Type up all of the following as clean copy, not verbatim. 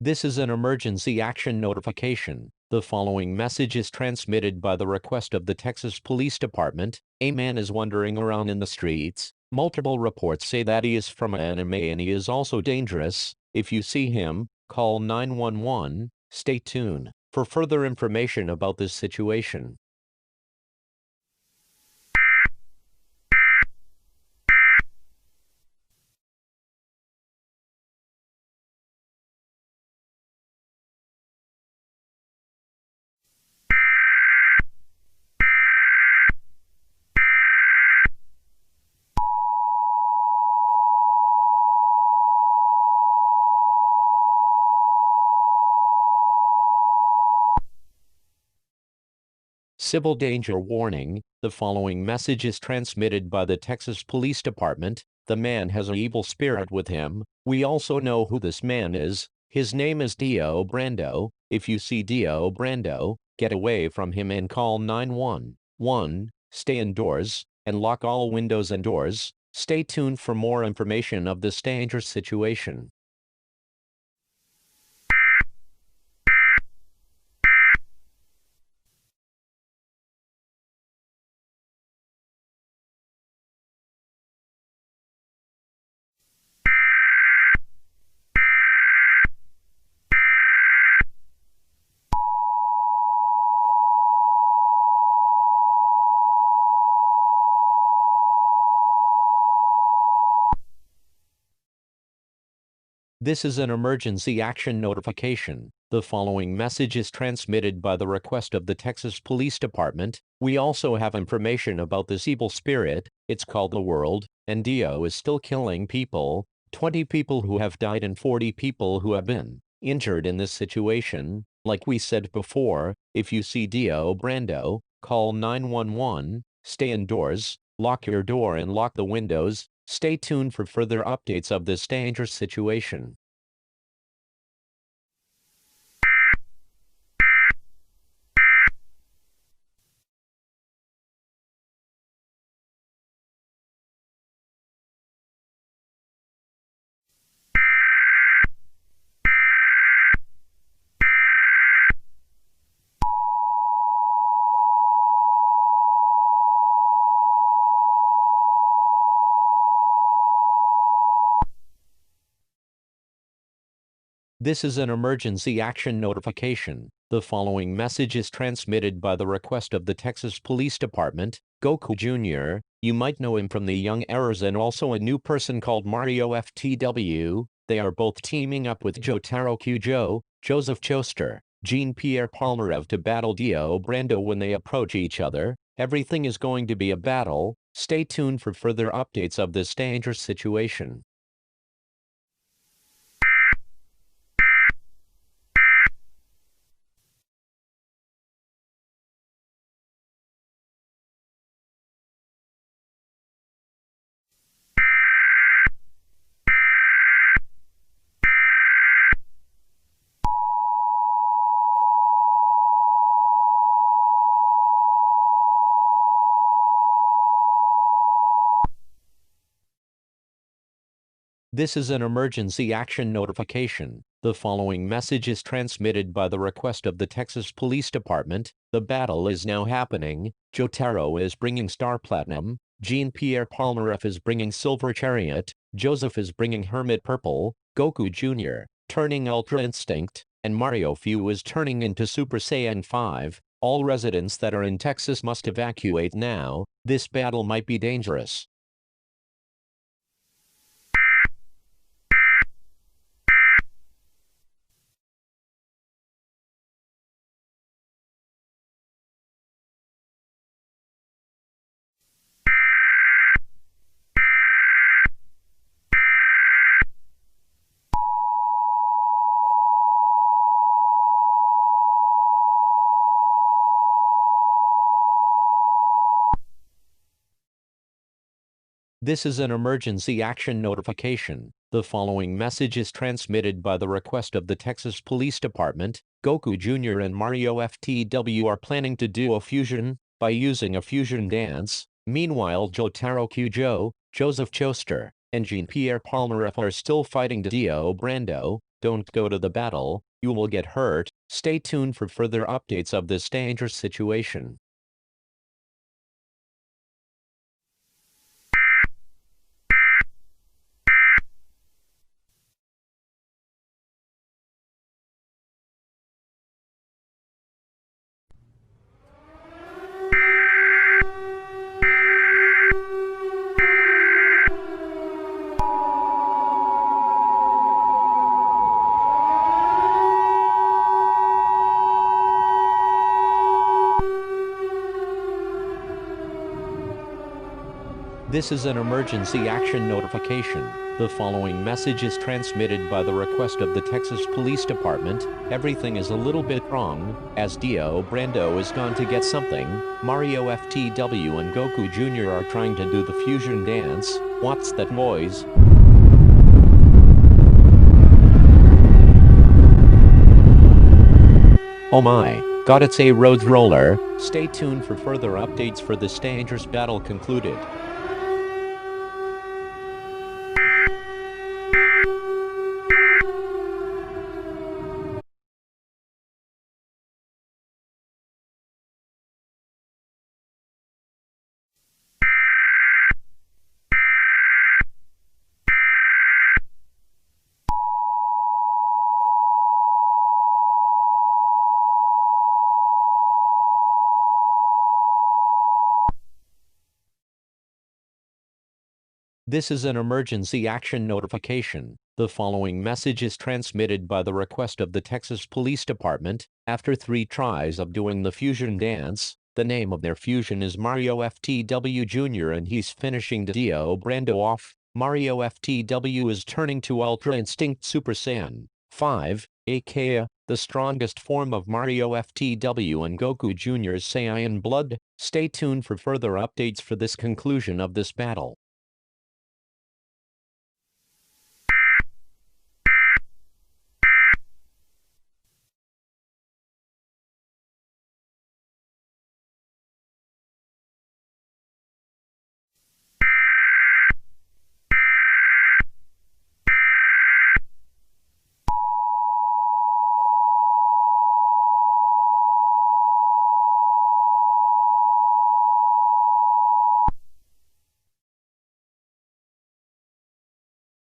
This is an emergency action notification. The following message is transmitted by the request of the Texas Police Department. A man is wandering around in the streets. Multiple reports say that he is from anime and he is also dangerous. If you see him, call 911. Stay tuned for further information about this situation. Civil danger warning. The following message is transmitted by the Texas Police Department. The man has an evil spirit with him. We also know who this man is. His name is Dio Brando. If you see Dio Brando, get away from him and call 911. Stay indoors and lock all windows and doors. Stay tuned for more information of this dangerous situation. This is an emergency action notification. The following message is transmitted by the request of the Texas Police Department. We also have information about this evil spirit. It's called the world, and Dio is still killing people. 20 people who have died and 40 people who have been injured in this situation. Like we said before, if you see Dio Brando, call 911. Stay indoors, lock your door and lock the windows. Stay tuned for further updates of this dangerous situation. This is an emergency action notification. The following message is transmitted by the request of the Texas Police Department. Goku Jr., you might know him from the Young Errors and also a new person called Mario FTW. They are both teaming up with Jotaro Kujo, Joseph Choster, Jean-Pierre Palmarev to battle Dio Brando when they approach each other. Everything is going to be a battle. Stay tuned for further updates of this dangerous situation. This is an emergency action notification. The following message is transmitted by the request of the Texas Police Department. The battle is now happening. Jotaro is bringing Star Platinum. Jean-Pierre Palmarev is bringing Silver Chariot. Joseph is bringing Hermit Purple. Goku Jr. turning Ultra Instinct. And Mario Fu is turning into Super Saiyan 5. All residents that are in Texas must evacuate now. This battle might be dangerous. This is an emergency action notification. The following message is transmitted by the request of the Texas Police Department. Goku Jr. and Mario FTW are planning to do a fusion by using a fusion dance. Meanwhile, Jotaro Kujo, Joseph Choster, and Jean-Pierre Palmarev are still fighting Dio Brando. Don't go to the battle, you will get hurt. Stay tuned for further updates of this dangerous situation. This is an emergency action notification. The following message is transmitted by the request of the Texas Police Department. Everything is a little bit wrong, as Dio Brando is gone to get something. Mario FTW and Goku Jr. are trying to do the fusion dance. What's that noise? Oh my god, it's a road roller. Stay tuned for further updates for this dangerous battle concluded. This is an emergency action notification. The following message is transmitted by the request of the Texas Police Department. After 3 tries of doing the fusion dance, the name of their fusion is Mario FTW Jr. and he's finishing Dio Brando off. Mario FTW is turning to Ultra Instinct Super Saiyan 5, aka the strongest form of Mario FTW and Goku Jr.'s Saiyan blood. Stay tuned for further updates for this conclusion of this battle.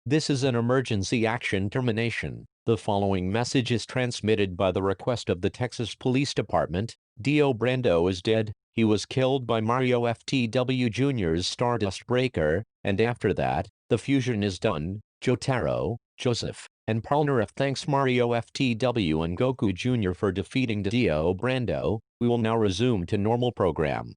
This is an emergency action termination. The following message is transmitted by the request of the Texas Police Department. Dio Brando is dead. He was killed by Mario FTW Jr.'s Stardust Breaker, and after that, the fusion is done. Jotaro, Joseph, and Palnareff thanks Mario FTW and Goku Jr. for defeating Dio Brando. We will now resume to normal program.